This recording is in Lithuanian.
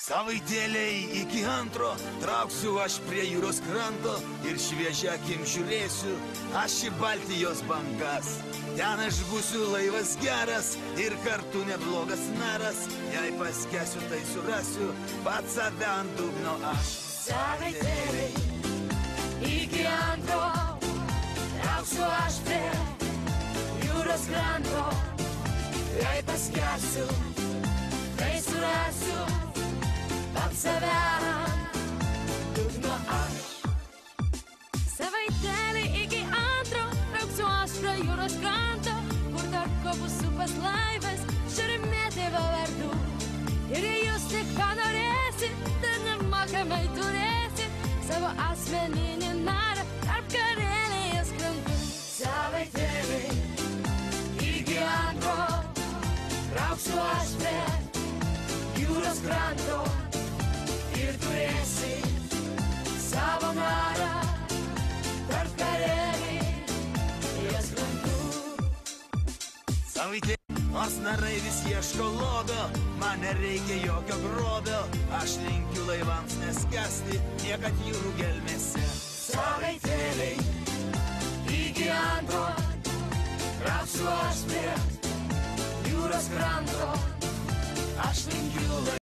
Savaitėliai iki antro trauksiu aš prie jūros kranto ir šviežia akim žiūrėsiu aš į Baltijos bangas. Ten aš būsiu laivas geras ir kartu neblogas naras. Jei paskesiu, tai surasiu pats save ant dugno aš. Savaitėliai iki antro trauksiu aš prie jūros kranto. Jei paskesiu, tai surasiu pats save ant dugno aš. Savaitėliai iki antro trauksiu aš prie jūros kranto, kur tarp kopų supas laivas šarmė tėvo vardu. Ir jei jūs tik panorėsit, tai nemokamai turėsit savo asmeninį narą tarp Karelijos krantų. Savaitėliai iki antro trauksiu aš prie jūros kranto ir turėsi savo narą tarp Karelijos krantų. Savaitė, nors narai vis ieško lobio, man nereikia jokio grobio. Aš linkiu laivams neskęsti niekad jūrų gelmėse. Savaitėliai iki antro trauksiu aš prie jūros kranto. Aš linkiu